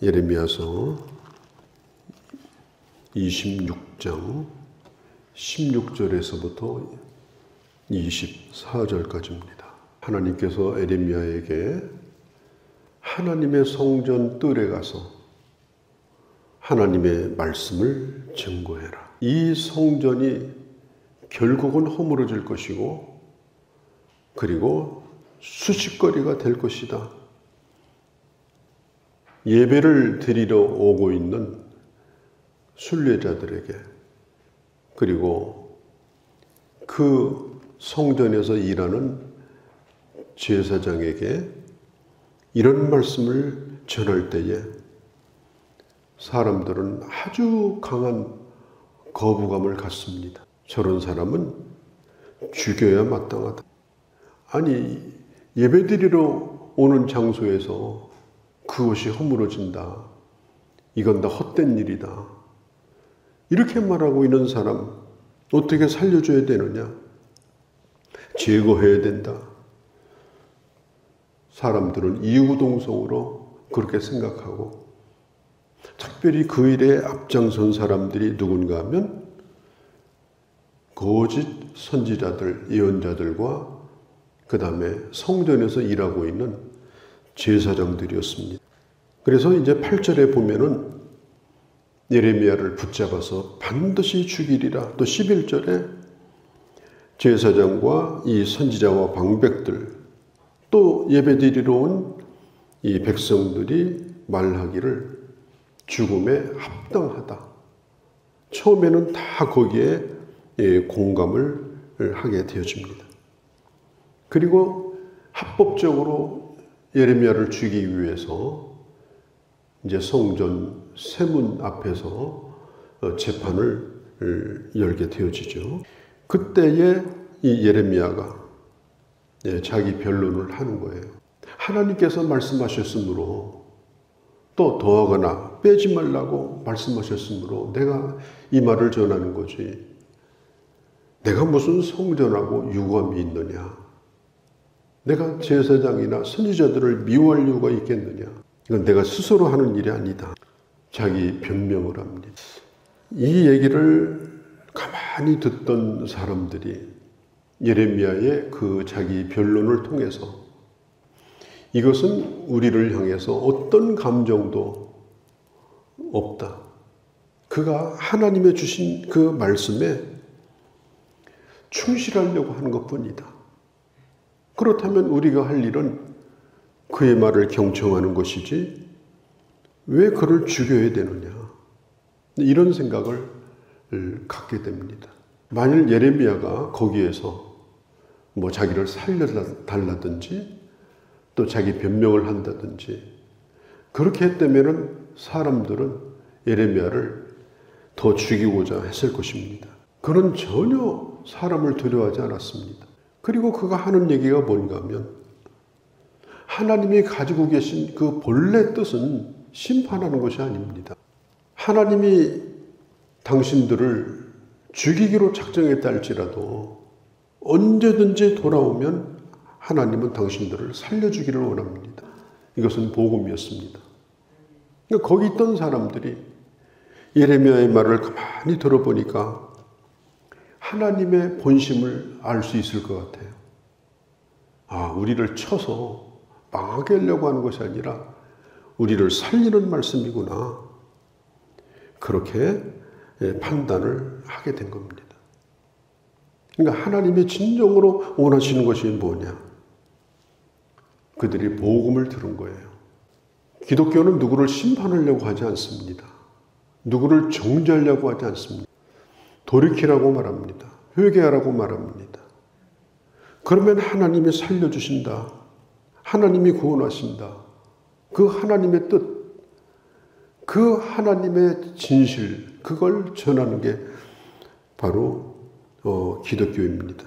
예레미야서 26장 16절에서부터 24절까지입니다. 하나님께서 예레미야에게 하나님의 성전 뜰에 가서 하나님의 말씀을 증거해라. 이 성전이 결국은 허물어질 것이고 그리고 수식거리가 될 것이다. 예배를 드리러 오고 있는 순례자들에게 그리고 그 성전에서 일하는 제사장에게 이런 말씀을 전할 때에 사람들은 아주 강한 거부감을 갖습니다. 저런 사람은 죽여야 마땅하다. 아니, 예배드리러 오는 장소에서 그것이 허물어진다. 이건 다 헛된 일이다. 이렇게 말하고 있는 사람 어떻게 살려줘야 되느냐? 제거해야 된다. 사람들은 이유동성으로 그렇게 생각하고 특별히 그 일에 앞장선 사람들이 누군가 하면 거짓 선지자들, 예언자들과 그 다음에 성전에서 일하고 있는 제사장들이었습니다. 그래서 이제 8절에 보면은 예레미야를 붙잡아서 반드시 죽이리라. 또 11절에 제사장과 이 선지자와 방백들 또 예배드리러 온 이 백성들이 말하기를 죽음에 합당하다. 처음에는 다 거기에 공감을 하게 되어집니다. 그리고 합법적으로 예레미야를 죽이기 위해서 이제 성전 세문 앞에서 재판을 열게 되어지죠. 그때에 이 예레미야가 자기 변론을 하는 거예요. 하나님께서 말씀하셨으므로 또 더하거나 빼지 말라고 말씀하셨으므로 내가 이 말을 전하는 거지. 내가 무슨 성전하고 유감이 있느냐. 내가 제사장이나 선지자들을 미워할 이유가 있겠느냐. 이건 내가 스스로 하는 일이 아니다. 자기 변명을 합니다. 이 얘기를 가만히 듣던 사람들이 예레미야의 그 자기 변론을 통해서 이것은 우리를 향해서 어떤 감정도 없다. 그가 하나님의 주신 그 말씀에 충실하려고 하는 것뿐이다. 그렇다면 우리가 할 일은 그의 말을 경청하는 것이지 왜 그를 죽여야 되느냐. 이런 생각을 갖게 됩니다. 만일 예레미야가 거기에서 뭐 자기를 살려달라든지 또 자기 변명을 한다든지 그렇게 했다면 사람들은 예레미야를 더 죽이고자 했을 것입니다. 그는 전혀 사람을 두려워하지 않았습니다. 그리고 그가 하는 얘기가 뭔가 하면 하나님이 가지고 계신 그 본래 뜻은 심판하는 것이 아닙니다. 하나님이 당신들을 죽이기로 작정했다 할지라도 언제든지 돌아오면 하나님은 당신들을 살려주기를 원합니다. 이것은 복음이었습니다. 그러니까 거기 있던 사람들이 예레미야의 말을 가만히 들어보니까 하나님의 본심을 알 수 있을 것 같아요. 아, 우리를 쳐서 망하게 하려고 하는 것이 아니라 우리를 살리는 말씀이구나. 그렇게 판단을 하게 된 겁니다. 그러니까 하나님이 진정으로 원하시는 것이 뭐냐? 그들이 복음을 들은 거예요. 기독교는 누구를 심판하려고 하지 않습니다. 누구를 정죄하려고 하지 않습니다. 돌이키라고 말합니다. 회개하라고 말합니다. 그러면 하나님이 살려주신다. 하나님이 구원하신다. 그 하나님의 뜻, 그 하나님의 진실, 그걸 전하는 게 바로 기독교입니다.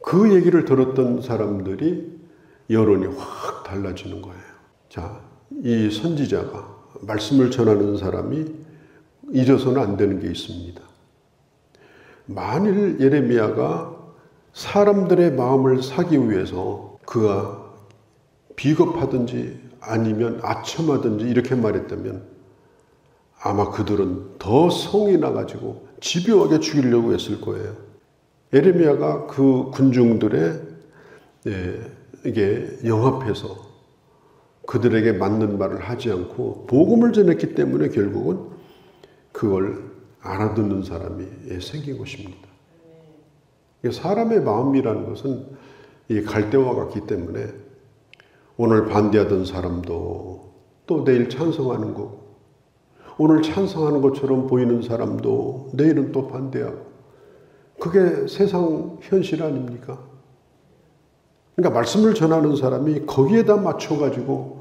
그 얘기를 들었던 사람들이 여론이 확 달라지는 거예요. 자, 이 선지자가 말씀을 전하는 사람이 잊어서는 안 되는 게 있습니다. 만일 예레미야가 사람들의 마음을 사기 위해서 그가 비겁하든지 아니면 아첨하든지 이렇게 말했다면 아마 그들은 더 성이 나가지고 집요하게 죽이려고 했을 거예요. 예레미야가 그 군중들의 이게 영합해서 그들에게 맞는 말을 하지 않고 복음을 전했기 때문에 결국은 그걸 알아듣는 사람이 생긴 것입니다. 사람의 마음이라는 것은 이 갈대와 같기 때문에 오늘 반대하던 사람도 또 내일 찬성하는 거고, 오늘 찬성하는 것처럼 보이는 사람도 내일은 또 반대하고, 그게 세상 현실 아닙니까? 그러니까 말씀을 전하는 사람이 거기에다 맞춰가지고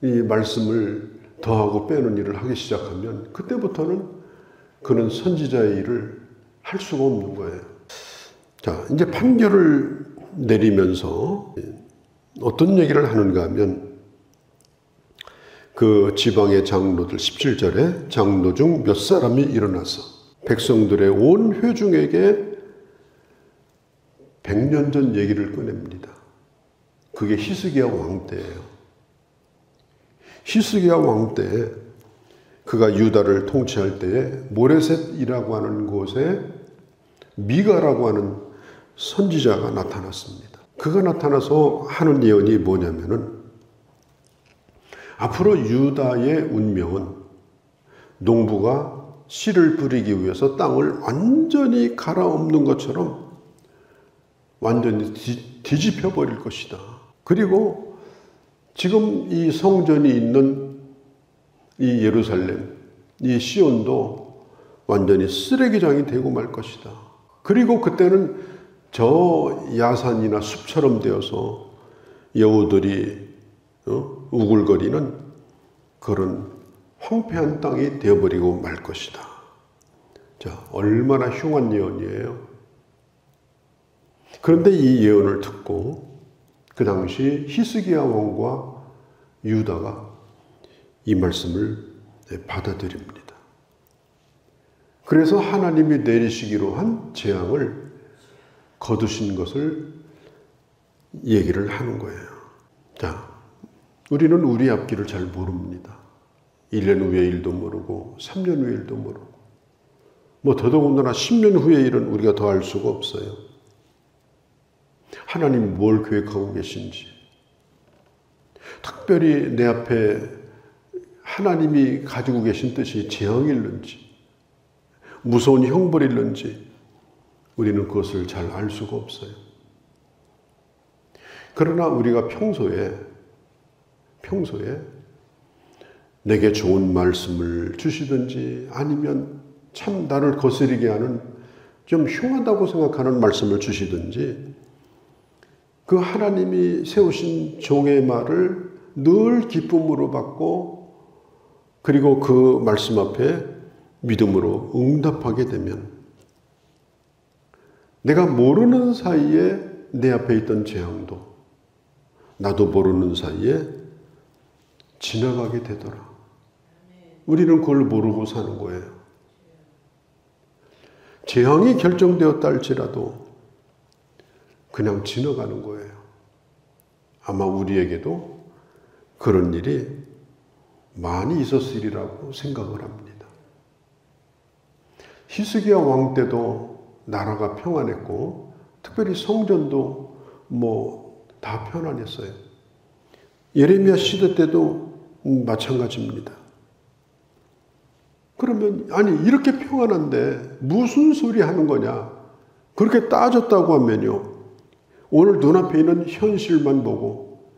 이 말씀을 더하고 빼는 일을 하기 시작하면 그때부터는 그는 선지자의 일을 할 수가 없는 거예요. 자, 이제 판결을 내리면서 어떤 얘기를 하는가 하면 그 지방의 장로들 17절에 장로 중 몇 사람이 일어나서 백성들의 온 회중에게 100년 전 얘기를 꺼냅니다. 그게 히스기야 왕 때예요. 히스기야 왕 때 그가 유다를 통치할 때에 모레셋이라고 하는 곳에 미가라고 하는 선지자가 나타났습니다. 그가 나타나서 하는 예언이 뭐냐면은 앞으로 유다의 운명은 농부가 씨를 뿌리기 위해서 땅을 완전히 갈아엎는 것처럼 완전히 뒤집혀 버릴 것이다. 그리고 지금 이 성전이 있는 이 예루살렘, 이 시온도 완전히 쓰레기장이 되고 말 것이다. 그리고 그때는 저 야산이나 숲처럼 되어서 여우들이 우글거리는 그런 황폐한 땅이 되어버리고 말 것이다. 자, 얼마나 흉한 예언이에요. 그런데 이 예언을 듣고 그 당시 히스기야 왕과 유다가 이 말씀을 받아들입니다. 그래서 하나님이 내리시기로 한 재앙을 거두신 것을 얘기를 하는 거예요. 자, 우리는 우리 앞길을 잘 모릅니다. 1년 후의 일도 모르고 3년 후의 일도 모르고 뭐 더더군다나 10년 후의 일은 우리가 더 알 수가 없어요. 하나님이 뭘 계획하고 계신지, 특별히 내 앞에 하나님이 가지고 계신 뜻이 재앙일는지 무서운 형벌일는지 우리는 그것을 잘 알 수가 없어요. 그러나 우리가 평소에 내게 좋은 말씀을 주시든지 아니면 참 나를 거스리게 하는 좀 흉하다고 생각하는 말씀을 주시든지 그 하나님이 세우신 종의 말을 늘 기쁨으로 받고 그리고 그 말씀 앞에 믿음으로 응답하게 되면 내가 모르는 사이에 내 앞에 있던 재앙도 나도 모르는 사이에 지나가게 되더라. 우리는 그걸 모르고 사는 거예요. 재앙이 결정되었다 할지라도 그냥 지나가는 거예요. 아마 우리에게도 그런 일이 많이 있었으리라고 생각을 합니다. 히스기야 왕 때도 나라가 평안했고 특별히 성전도 다 평안했어요. 예레미야 시대 때도 마찬가지입니다. 그러면 아니 이렇게 평안한데 무슨 소리 하는 거냐? 그렇게 따졌다고 하면요. 오늘 눈앞에 있는 현실만 보고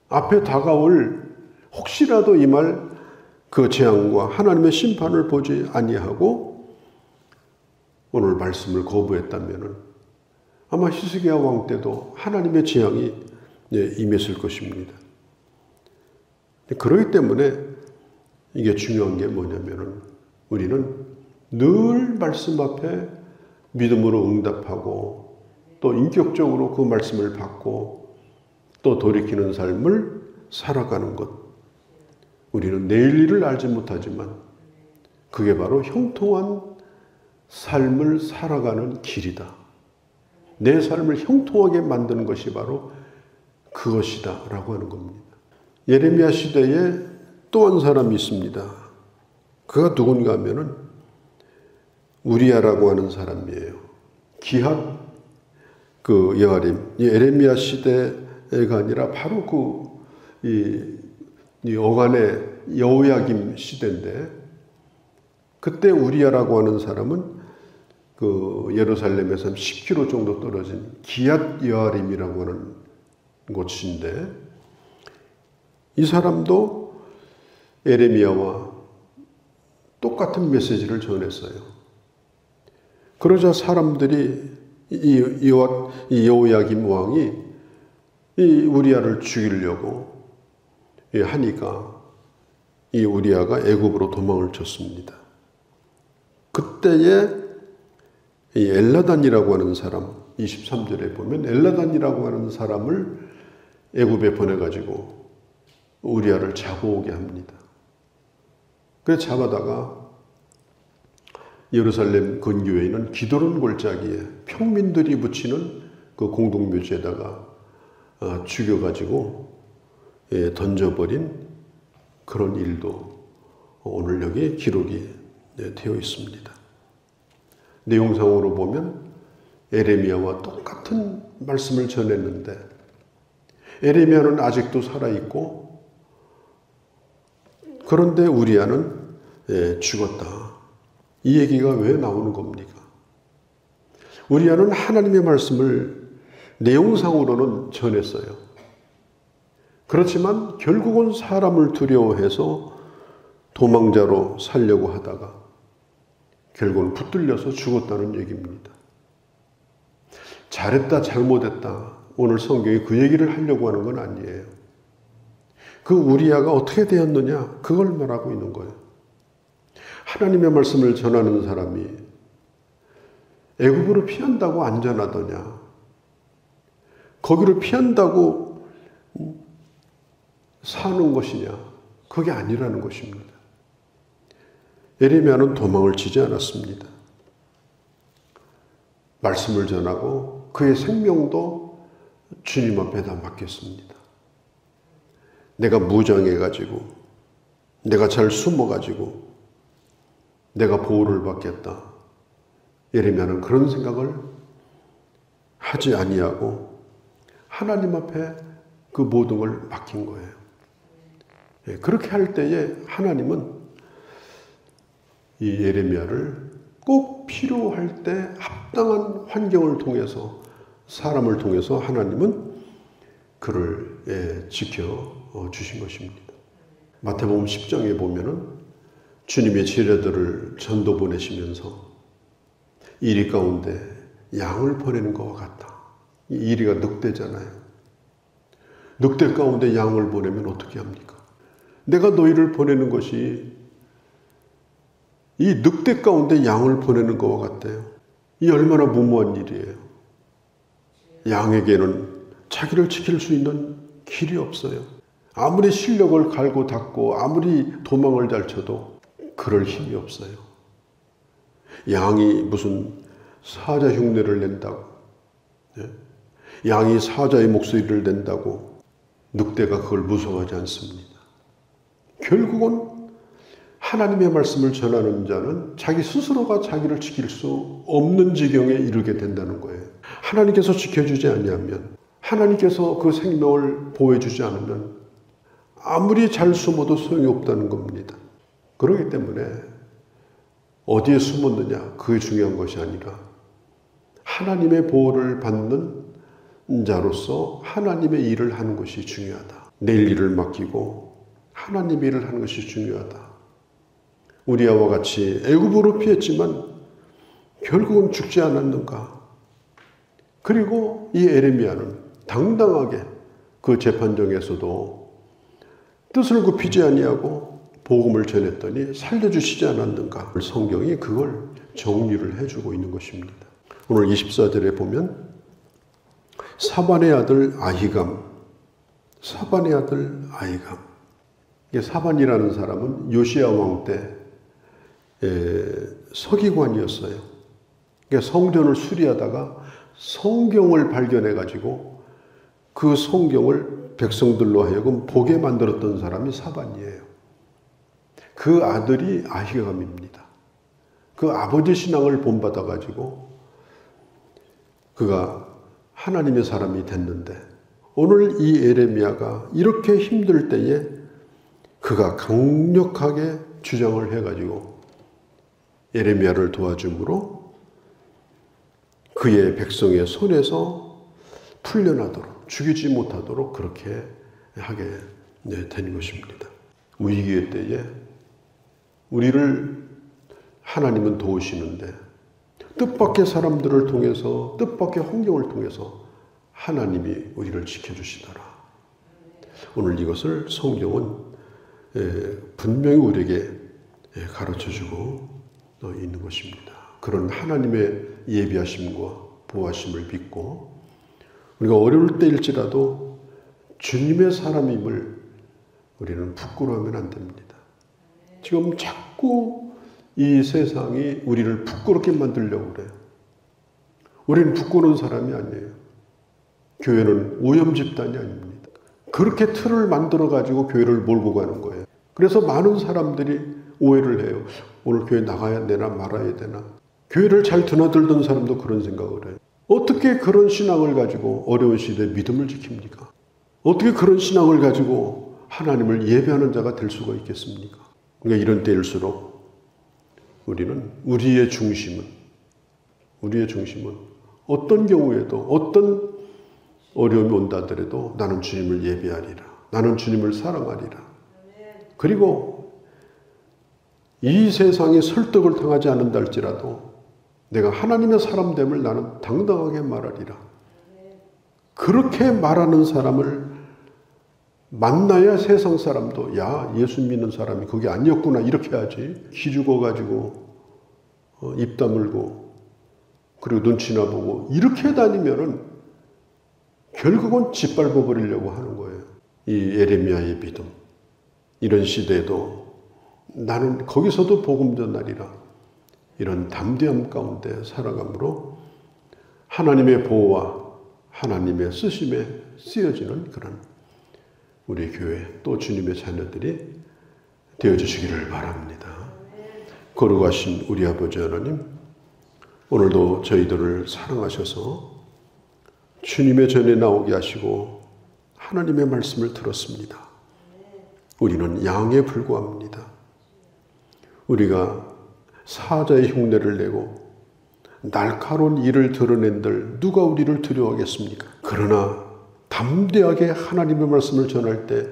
앞에 다가올 혹시라도 이 말 그 재앙과 하나님의 심판을 보지 아니하고 오늘 말씀을 거부했다면은 아마 히스기야 왕 때도 하나님의 재앙이 임했을 것입니다. 그렇기 때문에 이게 중요한 게 뭐냐면은 우리는 늘 말씀 앞에 믿음으로 응답하고 또 인격적으로 그 말씀을 받고 또 돌이키는 삶을 살아가는 것. 우리는 내일 일을 알지 못하지만 그게 바로 형통한 삶을 살아가는 길이다. 내 삶을 형통하게 만드는 것이 바로 그것이다 라고 하는 겁니다. 예레미야 시대에 또 한 사람이 있습니다. 그가 누군가 하면은 우리야라고 하는 사람이에요. 기핫 여아림, 예레미야 시대가 아니라 바로 이 어간의 여호야김 시대인데, 그때 우리야라고 하는 사람은 예루살렘에서 10km 정도 떨어진 기앗 여아림이라고 하는 곳인데, 이 사람도 예레미야와 똑같은 메시지를 전했어요. 그러자 사람들이 이 여호야김 왕이 이 우리야를 죽이려고 하니까 이 우리야가 애굽으로 도망을 쳤습니다. 그때에 이 엘라단이라고 하는 사람, 23절에 보면 엘라단이라고 하는 사람을 애굽에 보내가지고 우리야를 잡아오게 합니다. 그래서 잡아다가 예루살렘 근교에 있는 기드론 골짜기에 평민들이 붙이는 그 공동묘지에다가 죽여가지고 던져버린 그런 일도 오늘 여기 기록이 되어 있습니다. 내용상으로 보면 에레미야와 똑같은 말씀을 전했는데 에레미야는 아직도 살아있고, 그런데 우리야는 죽었다. 이 얘기가 왜 나오는 겁니까? 우리야는 하나님의 말씀을 내용상으로는 전했어요. 그렇지만 결국은 사람을 두려워해서 도망자로 살려고 하다가 결국은 붙들려서 죽었다는 얘기입니다. 잘했다 잘못했다 오늘 성경이 그 얘기를 하려고 하는 건 아니에요. 그 우리야가 어떻게 되었느냐 그걸 말하고 있는 거예요. 하나님의 말씀을 전하는 사람이 애굽으로 피한다고 안전하더냐, 거기를 피한다고 사는 것이냐, 그게 아니라는 것입니다. 예레미야는 도망을 치지 않았습니다. 말씀을 전하고 그의 생명도 주님 앞에다 맡겼습니다. 내가 무장해가지고, 내가 잘 숨어가지고 내가 보호를 받겠다. 예레미야는 그런 생각을 하지 아니하고 하나님 앞에 그 모든 걸 맡긴 거예요. 그렇게 할 때에 하나님은 이 예레미야를 꼭 필요할 때 합당한 환경을 통해서, 사람을 통해서 하나님은 그를 지켜 주신 것입니다. 마태복음 10장에 보면은 주님의 제자들을 전도 보내시면서 이리 가운데 양을 보내는 것과 같다. 이 이리가 늑대잖아요. 늑대 가운데 양을 보내면 어떻게 합니까? 내가 너희를 보내는 것이 이 늑대 가운데 양을 보내는 것과 같대요. 이 얼마나 무모한 일이에요. 양에게는 자기를 지킬 수 있는 길이 없어요. 아무리 실력을 갈고 닦고 아무리 도망을 잘 쳐도 그럴 힘이 없어요. 양이 무슨 사자 흉내를 낸다고, 양이 사자의 목소리를 낸다고 늑대가 그걸 무서워하지 않습니다. 결국은 하나님의 말씀을 전하는 자는 자기 스스로가 자기를 지킬 수 없는 지경에 이르게 된다는 거예요. 하나님께서 지켜주지 않으면, 하나님께서 그 생명을 보호해주지 않으면 아무리 잘 숨어도 소용이 없다는 겁니다. 그렇기 때문에 어디에 숨었느냐 그게 중요한 것이 아니라 하나님의 보호를 받는 자로서 하나님의 일을 하는 것이 중요하다. 내일 일을 맡기고 하나님의 일을 하는 것이 중요하다. 우리야와 같이 애굽으로 피했지만 결국은 죽지 않았는가. 그리고 이 에레미야는 당당하게 그 재판정에서도 뜻을 굽히지 아니하고 복음을 전했더니 살려주시지 않았는가. 성경이 그걸 정리를 해주고 있는 것입니다. 오늘 24절에 보면 사반의 아들 아히감, 사반의 아들 아히감. 사반이라는 사람은 요시야 왕 때 서기관이었어요. 성전을 수리하다가 성경을 발견해가지고 그 성경을 백성들로 하여금 보게 만들었던 사람이 사반이에요. 그 아들이 아히감입니다. 그 아버지 신앙을 본받아가지고 그가 하나님의 사람이 됐는데 오늘 이 예레미야가 이렇게 힘들 때에 그가 강력하게 주장을 해가지고 예레미야를 도와줌으로 그의 백성의 손에서 풀려나도록 죽이지 못하도록 그렇게 하게 된 것입니다. 위기의 때에 우리를 하나님은 도우시는데 뜻밖의 사람들을 통해서 뜻밖의 환경을 통해서 하나님이 우리를 지켜주시더라. 오늘 이것을 성경은 분명히 우리에게 가르쳐주고 있는 것입니다. 그런 하나님의 예비하심과 보호하심을 믿고 우리가 어려울 때일지라도 주님의 사람임을 우리는 부끄러워하면 안 됩니다. 지금 자꾸 이 세상이 우리를 부끄럽게 만들려고 그래요. 우리는 부끄러운 사람이 아니에요. 교회는 오염 집단이 아닙니다. 그렇게 틀을 만들어가지고 교회를 몰고 가는 거예요. 그래서 많은 사람들이 오해를 해요. 오늘 교회 나가야 되나 말아야 되나. 교회를 잘 드나들던 사람도 그런 생각을 해요. 어떻게 그런 신앙을 가지고 어려운 시대에 믿음을 지킵니까? 어떻게 그런 신앙을 가지고 하나님을 예배하는 자가 될 수가 있겠습니까? 그러니까 이런 때일수록 우리는 우리의 중심은 어떤 경우에도 어떤 어려움이 온다 하더라도 나는 주님을 예배하리라. 나는 주님을 사랑하리라. 그리고 이 세상에 설득을 당하지 않는다 할지라도 내가 하나님의 사람됨을 나는 당당하게 말하리라. 그렇게 말하는 사람을 만나야 세상 사람도 야 예수 믿는 사람이 그게 아니었구나 이렇게 하지. 기죽어가지고 입 다물고 그리고 눈치나 보고 이렇게 다니면은 결국은 짓밟아 버리려고 하는 거예요. 이 예레미야의 믿음. 이런 시대에도 나는 거기서도 복음 전하리라. 이런 담대함 가운데 살아감으로 하나님의 보호와 하나님의 쓰심에 쓰여지는 그런 우리 교회 또 주님의 자녀들이 되어주시기를 바랍니다. 거룩하신 우리 아버지 하나님, 오늘도 저희들을 사랑하셔서 주님의 전에 나오게 하시고 하나님의 말씀을 들었습니다. 우리는 양에 불과합니다. 우리가 사자의 흉내를 내고 날카로운 일을 드러낸들 누가 우리를 두려워하겠습니까? 그러나 담대하게 하나님의 말씀을 전할 때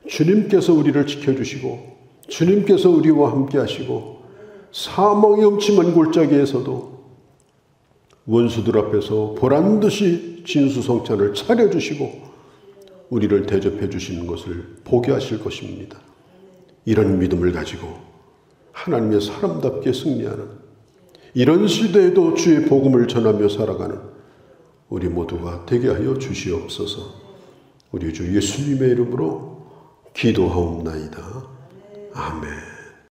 주님께서 우리를 지켜주시고 주님께서 우리와 함께 하시고 사망의 음침한 골짜기에서도 원수들 앞에서 보란듯이 진수성찬을 차려주시고 우리를 대접해 주시는 것을 보게 하실 것입니다. 이런 믿음을 가지고 하나님의 사람답게 승리하는 이런 시대에도 주의 복음을 전하며 살아가는 우리 모두가 되게 하여 주시옵소서. 우리 주 예수님의 이름으로 기도하옵나이다. 아멘.